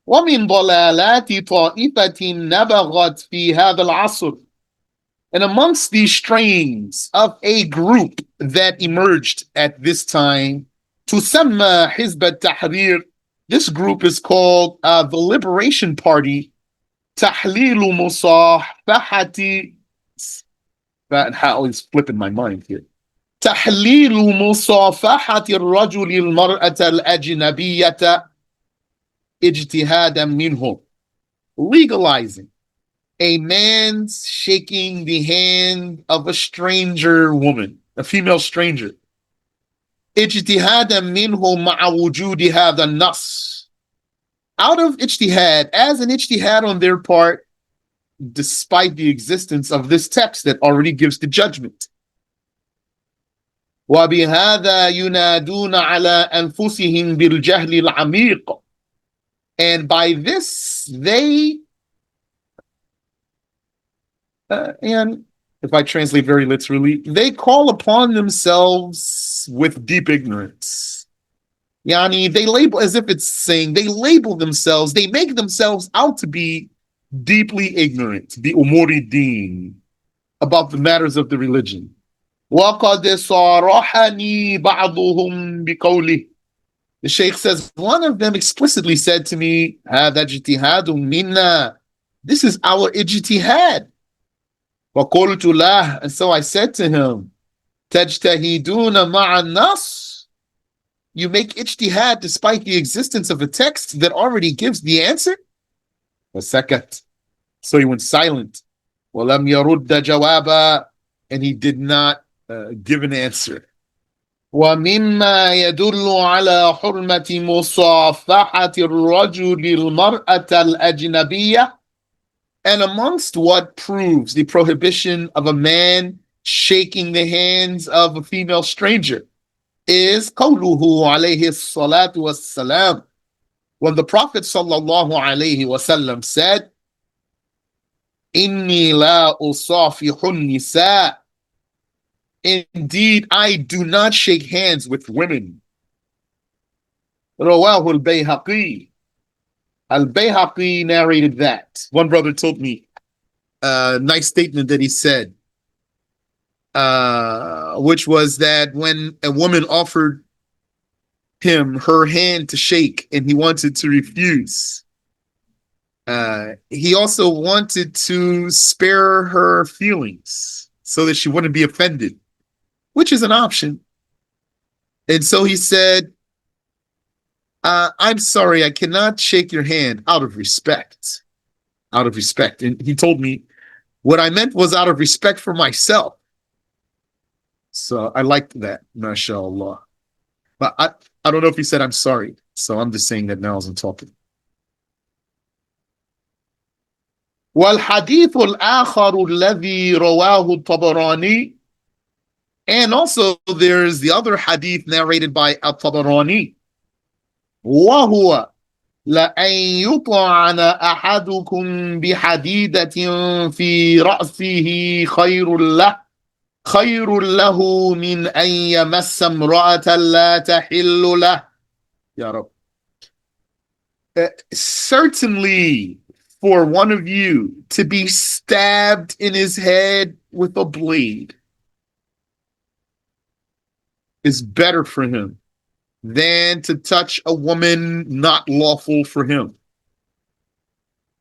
ومن ضلالات طائفة نبغت في هذا العصر. And amongst these strains of a group that emerged at this time, تسمى حزب التحرير. This group is called the Liberation Party. تحليل مصافحة. How is flipping my mind here. تحليل مصافحة الرجل المرأة الأجنبية اجتهادا منه. Legalizing a man's shaking the hand of a stranger woman, a female stranger. اجتهادا منه مع وجود هذا النص. Out of ijtihad, as an ijtihad on their part, despite the existence of this text that already gives the judgment. وبهذا ينادون على أنفسهم بالجهل العميق. And by this, they, and if I translate very literally, they call upon themselves with deep ignorance. Yani, they label, as if it's saying, they label themselves, they make themselves out to be deeply ignorant, the umuri deen, about the matters of the religion. وَقَدْ صَارَحَنِي بَعْضُهُمْ بِقَوْلِهِ. The Shaykh says, one of them explicitly said to me, هَذَا اجْتِهَادٌ مِنَّا. This is our ijtihad. وَقُلْتُ لَهُ. And so I said to him, تَجْتَهِدُونَ مَعَ النَّصِ. You make ijtihad despite the existence of a text that already gives the answer? وَسَكَتْ. So he went silent. وَلَمْ يَرُدَّ جَوَابًا. And he did not give an answer. ومما يدل على حرمة مصافحة الرجل المرأة الأجنبية. And amongst what proves the prohibition of a man shaking the hands of a female stranger is قوله عليه الصلاة والسلام. When the Prophet sallallahu alayhi wasallam said, إني لا أصافح النساء. Indeed, I do not shake hands with women. رواه البيهقي. Al-Bayhaqi narrated that. One brother told me a nice statement that he said, which was that when a woman offered him her hand to shake and he wanted to refuse, he also wanted to spare her feelings so that she wouldn't be offended, which is an option. And so he said, I'm sorry, I cannot shake your hand out of respect. Out of respect. And he told me what I meant was out of respect for myself. So I liked that, mashallah. But I don't know if he said I'm sorry. So I'm just saying that now as I'm talking. والحديث الآخر الذي رواه الطبراني. And also there's the other hadith narrated by At-Tabarani. وهو لأن يطعن أحدكم بحديدة في رأسه خير له من أن يمس امرأة لا تحل له. يا رب. Certainly for one of you to be stabbed in his head with a blade is better for him than to touch a woman not lawful for him.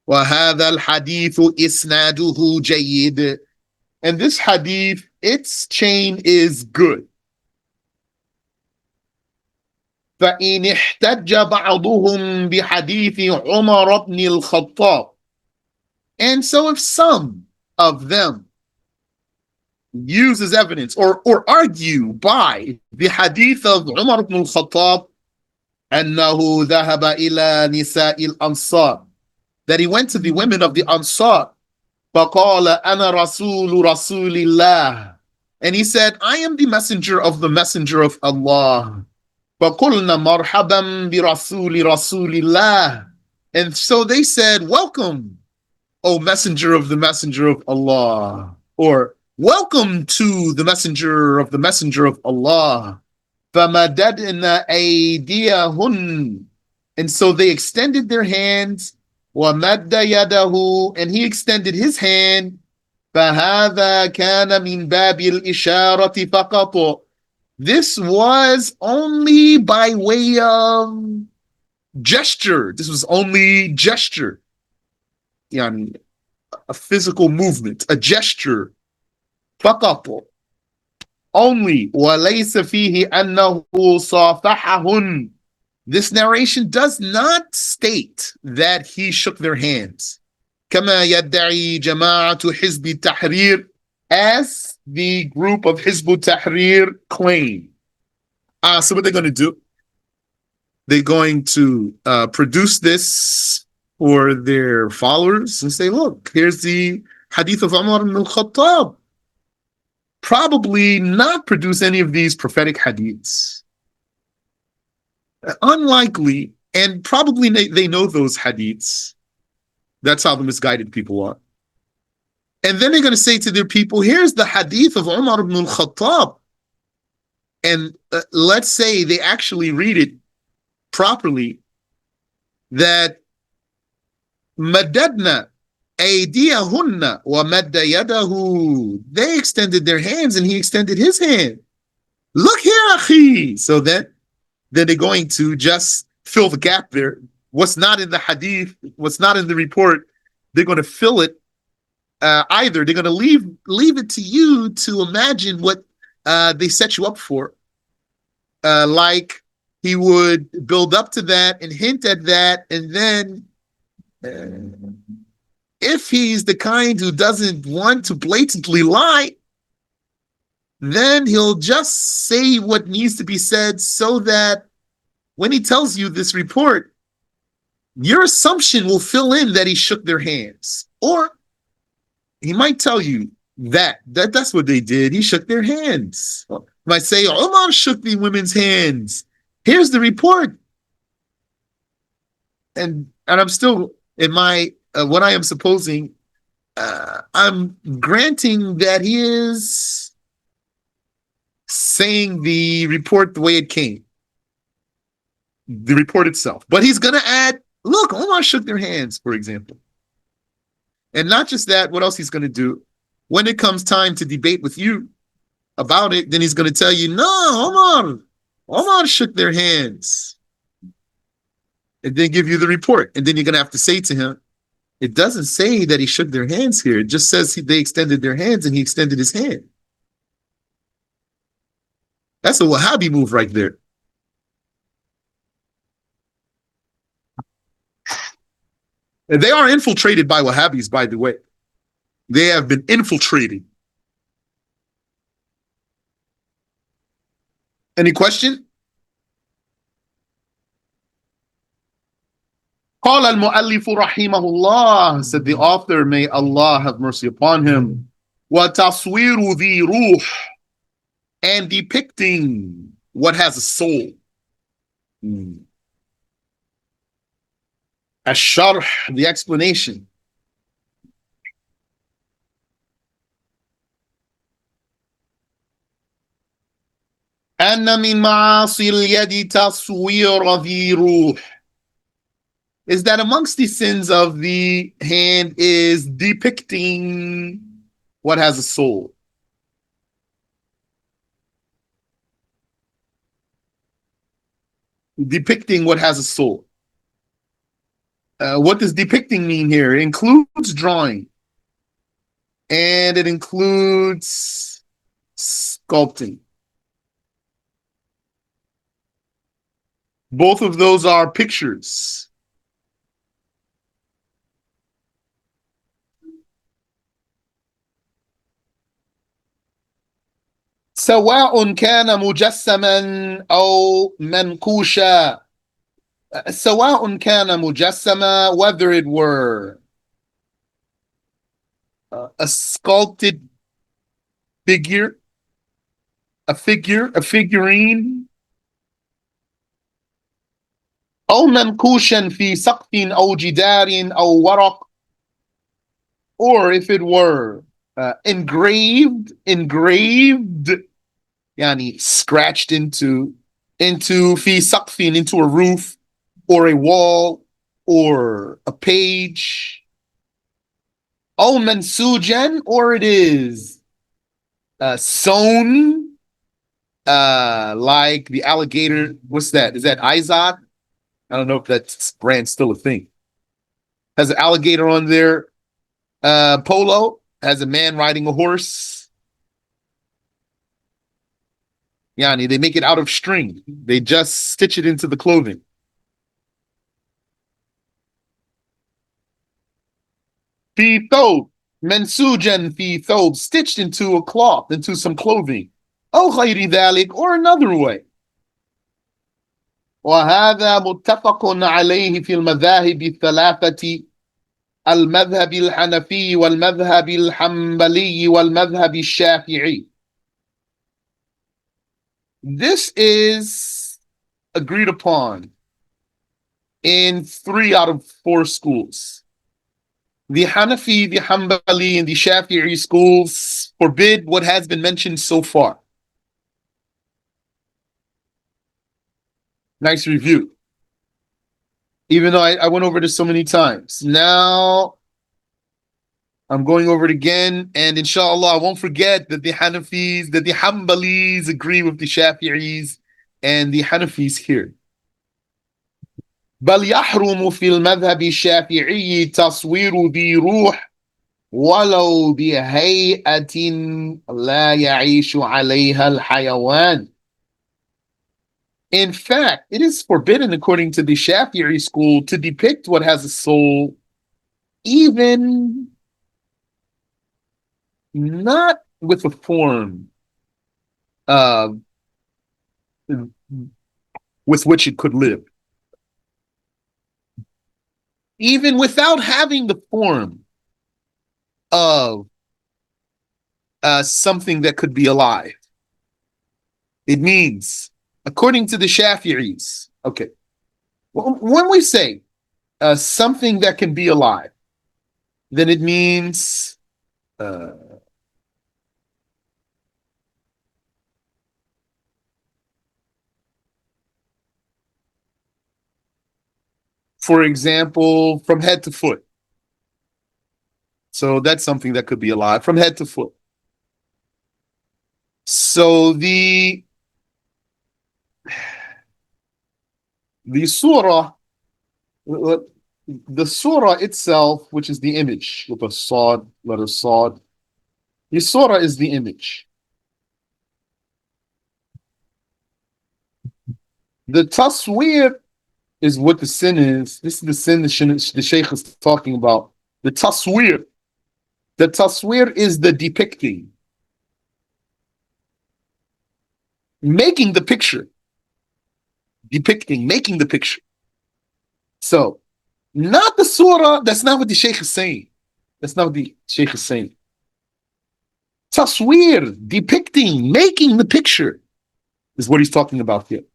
وَهَذَا الْحَدِيثُ إِسْنَادُهُ جَيِّدٌ. And this hadith, its chain is good. فَإِنِ احْتَجَّ بَعْضُهُمْ بِحَدِيثِ عُمَرَ بْنِ الْخَطَّابِ. And so if some of them use as evidence or argue by the hadith of Umar ibn al-Khattab أنه ذهب إلى نساء الأنصار, that he went to the women of the Ansar, فقال أنا رسول الله, and he said, I am the messenger of Allah. فقلنا مرحبا برسول الله. And so they said, welcome, O messenger of Allah, or welcome to the messenger of Allah. فَمَدَدْنَا أَيْدِيَهُنْ. And so they extended their hands. وَمَدَّ يَدَهُ, and he extended his hand. فَهَذَا كَانَ مِنْ بَابِ الْإِشَارَةِ فَقَطُ. This was only by way of gesture. This was only gesture. يعني a physical movement, a gesture. فقط. Only. وَلَيْسَ فِيهِ أَنَّهُ صَافَحَهُنْ. This narration does not state that he shook their hands. كما يدعي جماعة حزب التحرير, as the group of Hizb Tahrir claim. So what they're going to do, they're going to produce this for their followers and say, look, here's the hadith of Umar ibn al-Khattab. Probably not produce any of these prophetic hadiths. Unlikely, and probably they know those hadiths. That's how the misguided people are. And then they're going to say to their people, here's the hadith of Umar ibn al-Khattab. And let's say they actually read it properly, that madadna aydiyahunna wa madda yadahu. They extended their hands and he extended his hand. Look here, akhi. So then they're going to just fill the gap there. What's not in the hadith, what's not in the report, they're going to fill it. Either they're going to leave it to you to imagine what they set you up for. Like he would build up to that and hint at that, and then if he's the kind who doesn't want to blatantly lie, then he'll just say what needs to be said so that when he tells you this report, your assumption will fill in that he shook their hands. Or he might tell you that's what they did. He shook their hands. He might say, Umar shook the women's hands. Here's the report. And I'm still in my, what I am supposing, I'm granting that he is saying the report the way it came. The report itself. But he's going to add, look, Umar shook their hands, for example. And not just that, what else he's going to do? When it comes time to debate with you about it, then he's going to tell you, no, Umar shook their hands. And then give you the report. And then you're going to have to say to him, it doesn't say that he shook their hands here. It just says they extended their hands and he extended his hand. That's a Wahhabi move right there. And they are infiltrated by Wahhabis, by the way. They have been infiltrated. Any question? قال المؤلف رحمه الله, said the author, may Allah have mercy upon him. وتصوير ذي روح, and depicting what has a soul. الشرح, the explanation. أن من معاصي اليد تصوير ذي روح, is that amongst the sins of the hand is depicting what has a soul. Depicting what has a soul. What does depicting mean here? It includes drawing. And it includes sculpting. Both of those are pictures. سواء كان مجسما أو منقوشا. سواء كان مجسما, whether it were a sculpted figure, a figurine, أو منقوشا في سقف أو جدار أو ورق, or if it were engraved, يعني scratched into في سقف, into a roof, or a wall or a page. Oh, mansujan, or it is sewn, like the alligator. What's that? Is that Izod? I don't know if that brand's still a thing. Has an alligator on there. Polo has a man riding a horse. Yani, they make it out of string. They just stitch it into the clothing. Fi thobe, mensujan fi thobe, stitched into a cloth, into some clothing. Oh, khayri dhalik, or another way. وهذا متفق عليه في المذاهب الثلاثة المذهب الحنفي والمذهب الحنبلي والمذهب الشافعي. This is agreed upon in 3 out of 4 schools. The Hanafi, the Hanbali, and the Shafi'i schools forbid what has been mentioned so far. Nice review. Even though I went over this so many times. Now I'm going over it again, and inshallah, I won't forget that the Hanafis, that the Hanbalis agree with the Shafi'is and the Hanafis here. بل يحرم في المذهب الشافعي تصوير ذي روح ولو بهيئة لا يعيش عليها الحيوان. In fact, it is forbidden, according to the Shafi'i school, to depict what has a soul, even not with a form with which it could live. Even without having the form of something that could be alive. It means, according to the Shafi'is, okay, when we say something that can be alive, then it means for example, from head to foot. So that's something that could be alive from head to foot. So the surah, the surah itself, which is the image with a sod, letter sod, the surah is the image. The tasweer is what the sin is. This is the sin the Shaykh is talking about. The tasweer. The tasweer is the depicting. Making the picture. Depicting, making the picture. So, not the surah, that's not what the Shaykh is saying. That's not what the Shaykh is saying. Tasweer, depicting, making the picture, is what he's talking about here.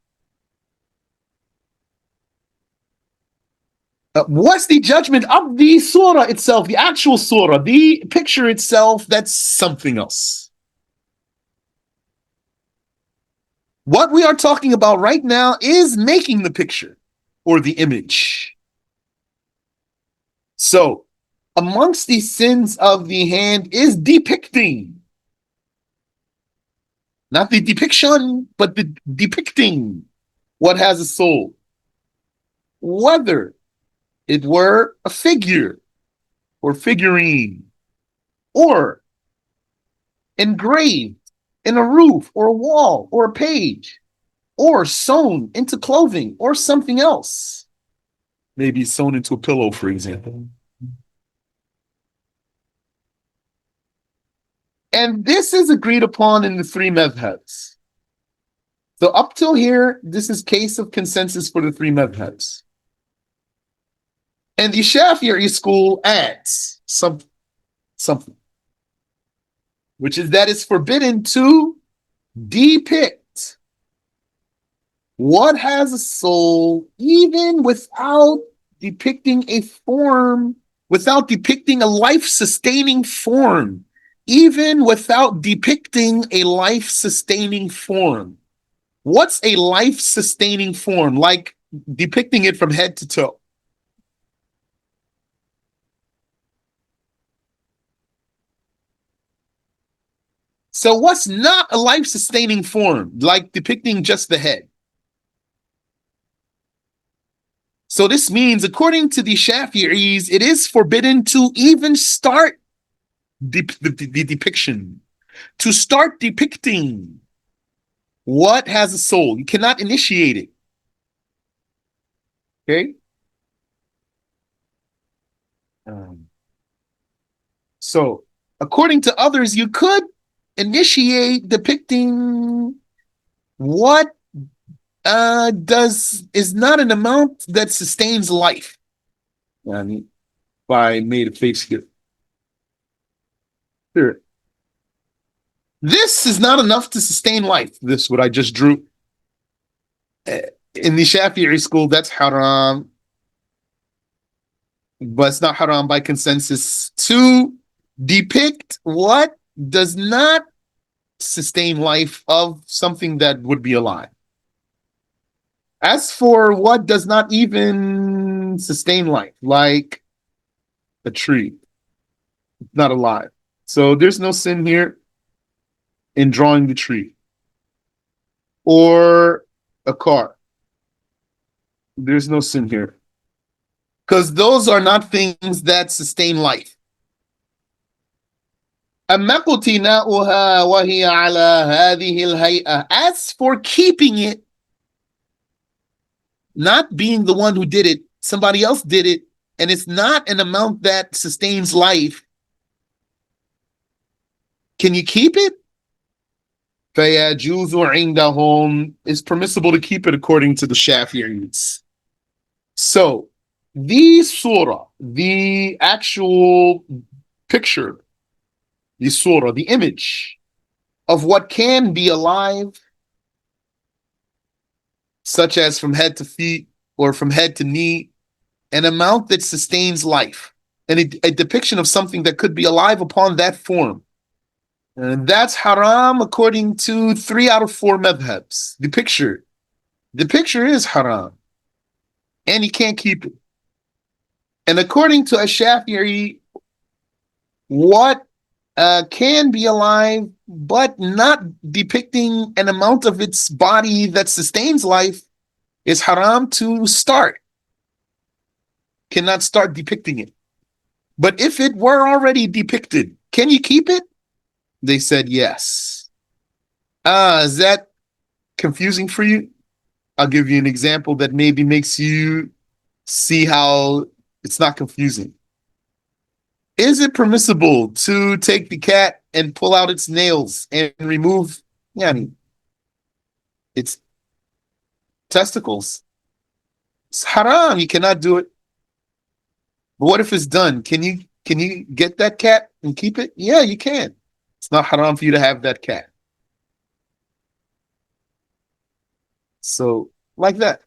What's the judgment of the surah itself, the actual surah, the picture itself? That's something else. What we are talking about right now is making the picture or the image. So, amongst the sins of the hand is depicting. Not the depiction, but the depicting what has a soul. Whether it were a figure or figurine or engraved in a roof or a wall or a page or sewn into clothing or something else. Maybe sewn into a pillow, for example. And this is agreed upon in the 3 madhabs. So up till here, this is case of consensus for the 3 madhabs. And the Shafi'i school adds something, which is that it's forbidden to depict what has a soul, even without depicting a form, without depicting a life-sustaining form, even without depicting a life-sustaining form. What's a life-sustaining form? Like depicting it from head to toe. So what's not a life-sustaining form, like depicting just the head? So this means, according to the Shafi'is, it is forbidden to even start the depiction, to start depicting what has a soul. You cannot initiate it. Okay? So, according to others, you could initiate depicting what is not an amount that sustains life. I mean, if I made a face here. Here. This is not enough to sustain life. This, what I just drew. In the Shafi'i school, that's haram. But it's not haram by consensus to depict what does not sustain life of something that would be alive. As for what does not even sustain life, like a tree, not alive. So there's no sin here in drawing the tree. Or a car. There's no sin here. Because those are not things that sustain life. As for keeping it, not being the one who did it, somebody else did it, and it's not an amount that sustains life, can you keep it? It's permissible to keep it according to the Shafi'is. So, the surah, the actual picture, the surah, the image of what can be alive, such as from head to feet or from head to knee, an amount that sustains life, and a depiction of something that could be alive upon that form. And that's haram according to 3 out of 4 madhabs. The picture is haram, and you can't keep it. And according to Ash-Shafi'i, what can be alive but not depicting an amount of its body that sustains life is haram to start. Cannot start depicting it. But if it were already depicted, can you keep it? They said yes. Is that confusing for you? I'll give you an example that maybe makes you see how it's not confusing. Is it permissible to take the cat and pull out its nails and remove its testicles? It's haram. You cannot do it. But what if it's done? Can you get that cat and keep it? Yeah, you can. It's not haram for you to have that cat. So, like that.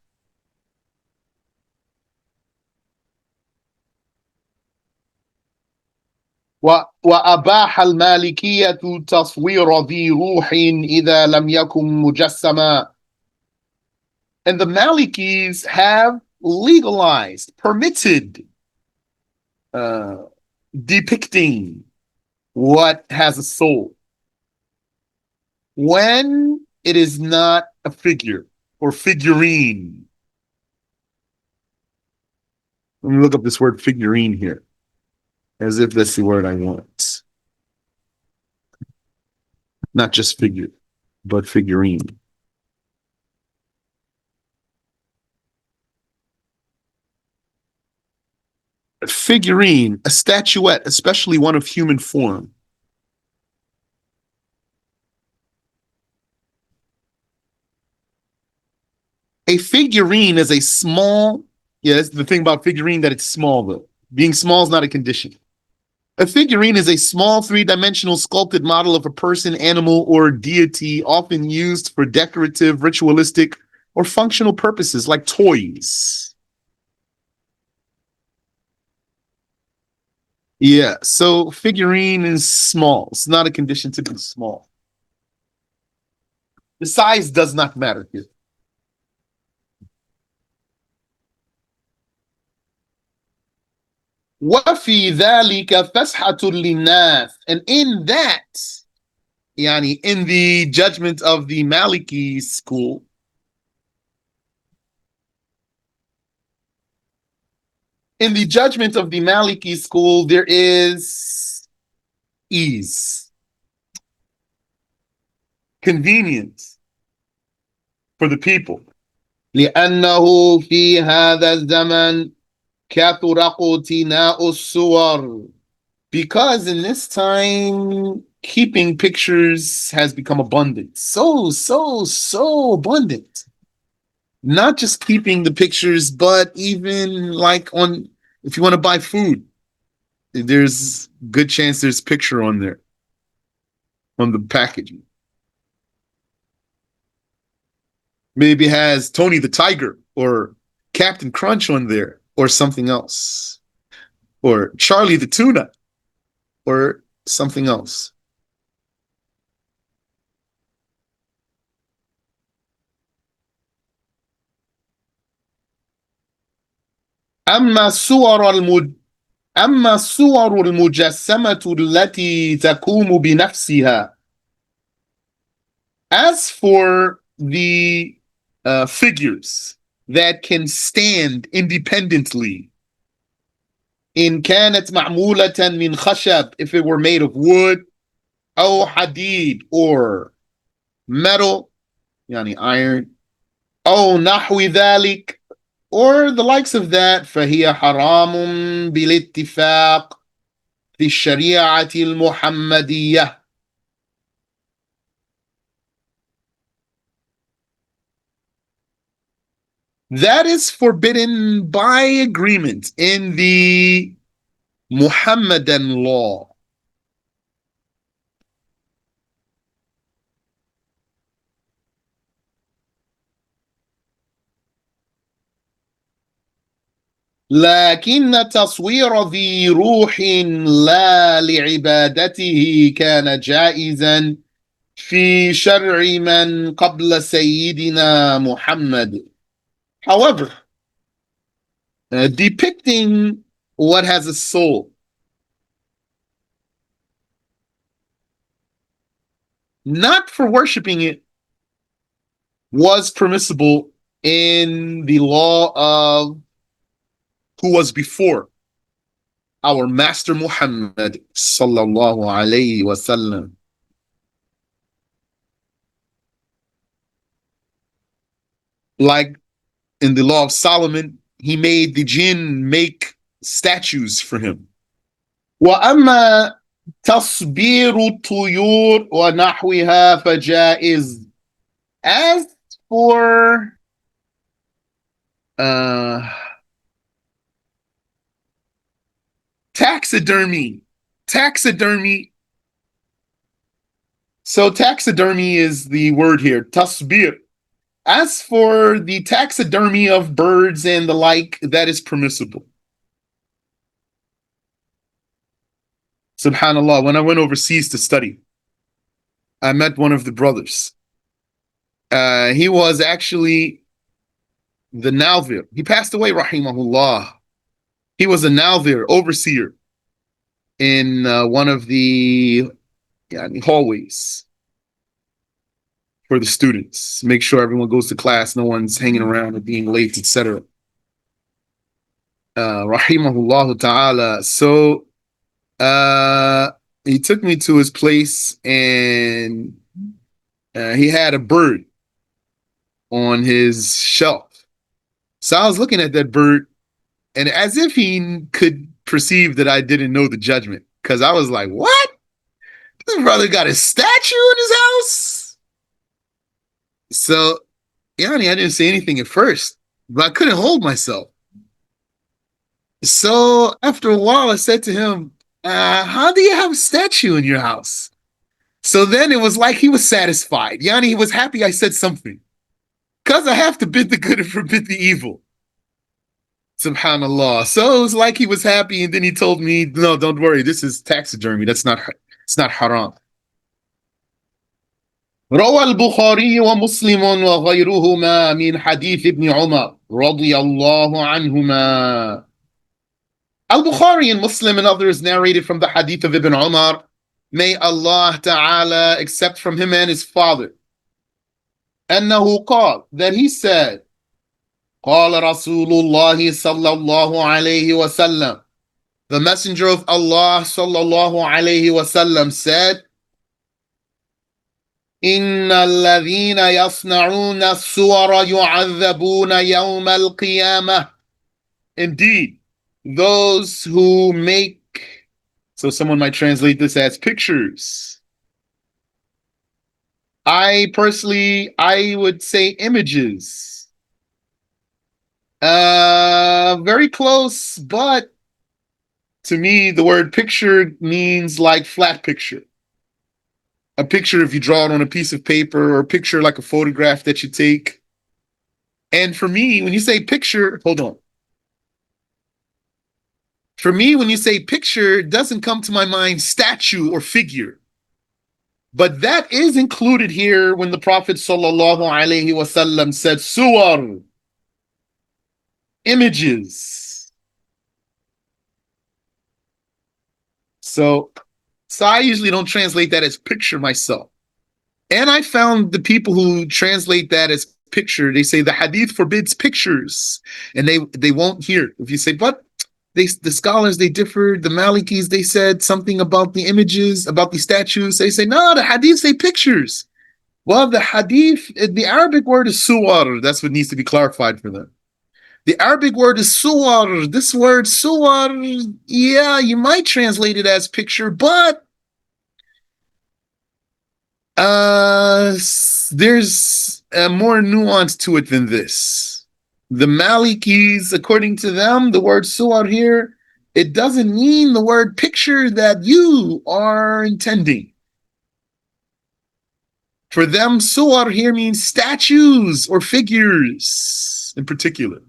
وأباح المالكية تصوير ذي روح إذا لم يكن مجسما. And the Malikis have legalized, permitted depicting what has a soul when it is not a figure or figurine. Let me look up this word figurine here, as if that's the word I want. Not just figure, but figurine. A figurine, a statuette, especially one of human form. A figurine is a small, that's the thing about figurine, that it's small though. Being small is not a condition. A figurine is a small 3-dimensional sculpted model of a person, animal, or deity, often used for decorative, ritualistic, or functional purposes like toys. Yeah, so figurine is small. It's not a condition to be small. The size does not matter here. وفي ذلك فسحة للناس. And in that, yani in the judgment of the Maliki school, in the judgment of the Maliki school, there is ease, convenience for the people. لأنه في هذا الزمن كثر اقتناء الصور. Because in this time, keeping pictures has become abundant. So abundant. Not just keeping the pictures, but even like on, if you want to buy food, there's good chance there's picture on there, on the packaging. Maybe has Tony the Tiger or Captain Crunch on there or something else, or Charlie the Tuna or something else. أما الصور المجسمة التي تقوم بنفسها. As for the figures that can stand independently, إن كانت معمولة من خشب, if it were made of wood, أو حديد, or metal, يعني iron, أو نحو ذلك, or the likes of that, فهي حرام بالاتفاق في الشريعة المحمدية. That is forbidden by agreement in the Muhammadan law. لكن تصوير ذي روح لا لعبادته كان جائزا في شرع من قبل سيدنا محمد. However, depicting what has a soul, not for worshiping it, was permissible in the law of who was before our Master Muhammad sallallahu alayhi wasallam. Like in the law of Solomon, he made the jinn make statues for him. وأما تصبير الطيور ونحوها فجائز. As for taxidermy. So taxidermy is the word here, tasbir. As for the taxidermy of birds and the like, that is permissible. Subhanallah, when I went overseas to study, I met one of the brothers. He was actually the Nalvir. He passed away, rahimahullah. He was a Nalvir, overseer, in one of the hallways for the students. Make sure everyone goes to class, no one's hanging around or being late, etc. Rahimahullah ta'ala. So he took me to his place, and he had a bird on his shelf. So I was looking at that bird, and as if he could perceive that I didn't know the judgment, because I was like, what? This brother got a statue in his house? So, Yani, I didn't say anything at first, but I couldn't hold myself. So after a while, I said to him, how do you have a statue in your house? So then it was like he was satisfied. Yani, he was happy I said something. Because I have to bid the good and forbid the evil. Subhanallah. So it was like he was happy, and then he told me, no, don't worry, this is taxidermy. It's not haram. روى البخاري ومسلم وغيرهما من حديث ابن عمر رضي الله عنهما Al-Bukhari and Muslim and others narrated from the hadith of Ibn Umar, may Allah Ta'ala accept from him and his father, أنه قال, that he said, قال رسول الله صلى الله عليه وسلم, the messenger of Allah صلى الله عليه وسلم said, إن الذين يصنعون الصور يعذبون يوم القيامة. Indeed, those who make, so someone might translate this as pictures. I would say images. Very close, but to me, the word picture means like flat picture. A picture, if you draw it on a piece of paper, or a picture like a photograph that you take. And for me, when you say picture, hold on. For me, when you say picture, it doesn't come to my mind statue or figure. But that is included here when the Prophet sallallahu alaihi wasallam said suwar, images. So I usually don't translate that as picture myself. And I found the people who translate that as picture, they say the hadith forbids pictures, and they won't hear. If you say, but the scholars, they differed. The Malikis, they said something about the images, about the statues. They say, no, the hadith say pictures. Well, the hadith, the Arabic word is suwar. That's what needs to be clarified for them. The Arabic word is suwar. This word suwar, yeah, you might translate it as picture, but there's more nuance to it than this. The Malikis, according to them, the word suwar here, it doesn't mean the word picture that you are intending. For them, suwar here means statues or figures in particular.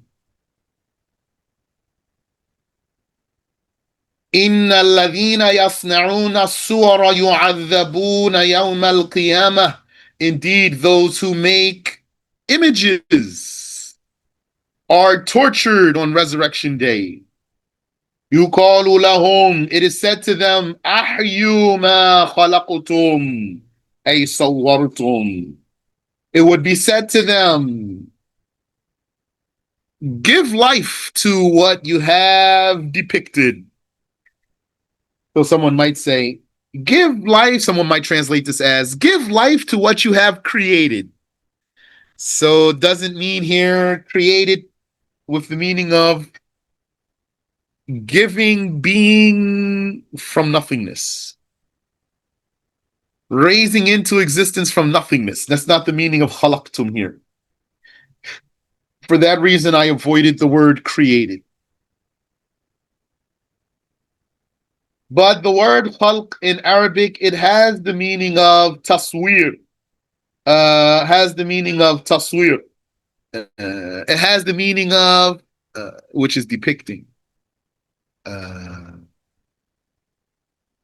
إن الذين يصنعون الصور يعذبون يوم القيامة. Indeed, those who make images are tortured on resurrection day. يقال لهم, it is said to them, أحيوا ما خلقتم أي صورتم. It would be said to them, give life to what you have depicted. So someone might say, give life. Someone might translate this as, give life to what you have created. So it doesn't mean here created with the meaning of giving being from nothingness. Raising into existence from nothingness. That's not the meaning of khalaqtum here. For that reason, I avoided the word created. But the word khalq in Arabic, it has the meaning of taswir. Has the meaning of taswir. It has the meaning of, which is depicting.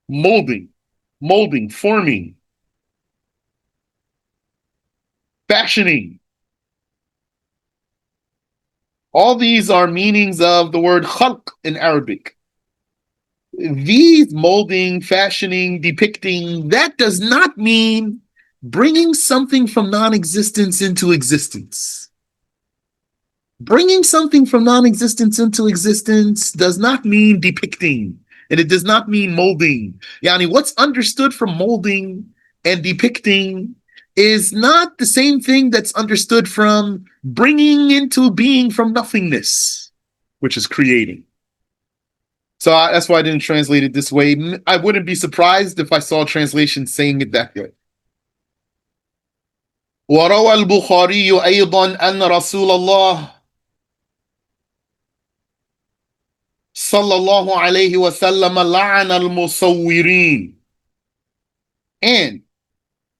Molding, forming, fashioning. All these are meanings of the word khalq in Arabic. These molding, fashioning, depicting, that does not mean bringing something from non-existence into existence. Bringing something from non-existence into existence does not mean depicting, and it does not mean molding. Yani, what's understood from molding and depicting is not the same thing that's understood from bringing into being from nothingness, which is creating. So that's why I didn't translate it this way. I wouldn't be surprised if I saw a translation saying it that way. وروى البخاري أيضا أن رسول الله صلى الله عليه وسلم لعن المصورين. And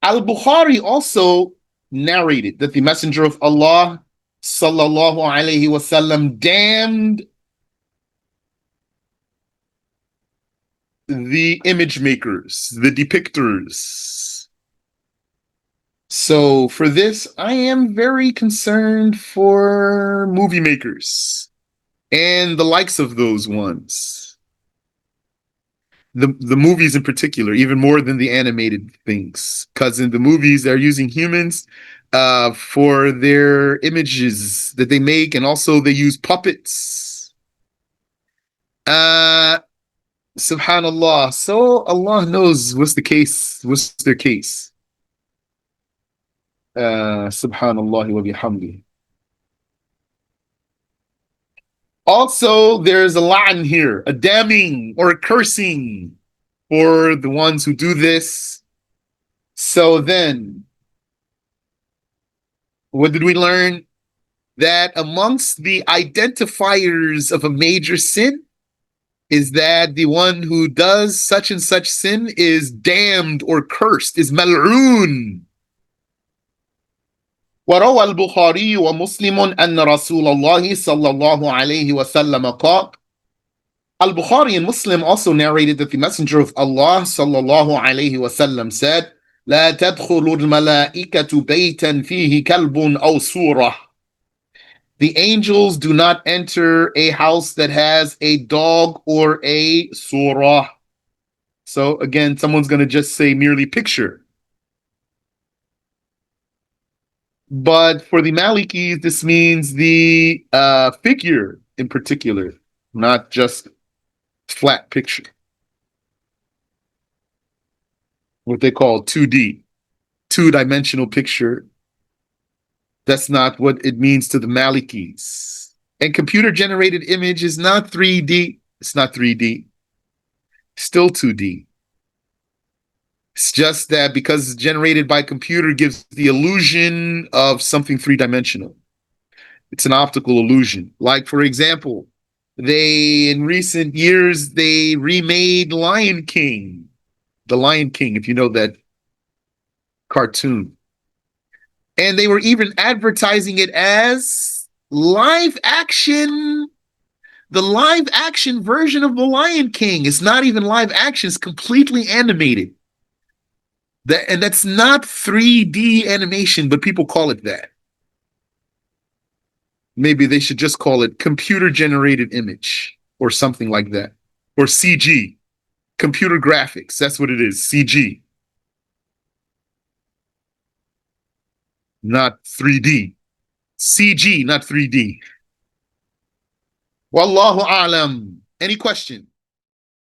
Al-Bukhari also narrated that the Messenger of Allah sallallahu alaihi wasallam damned the image makers, the depictors. So for this, I am very concerned for movie makers and the likes of those ones. The movies in particular, even more than the animated things, because in the movies they're using humans for their images that they make, and also they use puppets. Uh, Subhanallah. So Allah knows what's the case. What's their case? Subhanallah wa bihamdi. Also, there's a la'n here, a damning or a cursing for the ones who do this. So then, what did we learn? That amongst the identifiers of a major sin is that the one who does such and such sin is damned or cursed, is mal'oon. وروى البخاري ومسلم أن رسول الله صلى الله عليه وسلم قال. Al-Bukhari and Muslim also narrated that the Messenger of Allah صلى الله عليه وسلم said, لا تدخل الملائكة بيتا فيه كلب أو سورة. The angels do not enter a house that has a dog or a surah. So again, someone's going to just say merely picture. But for the Malikis, this means the figure in particular, not just flat picture. What they call 2D, two-dimensional picture. That's not what it means to the Malikis. And computer-generated image is not 3D. It's not 3D. Still 2D. It's just that because it's generated by computer gives the illusion of something three-dimensional. It's an optical illusion. Like, for example, in recent years, they remade Lion King. The Lion King, if you know that cartoon. And they were even advertising it as live action. The live action version of The Lion King is not even live action, it's completely animated. And that's not 3D animation, but people call it that. Maybe they should just call it computer generated image or something like that. Or CG, computer graphics. That's what it is, CG. Not 3D. CG, not 3D. Wallahu a'lam. Any question?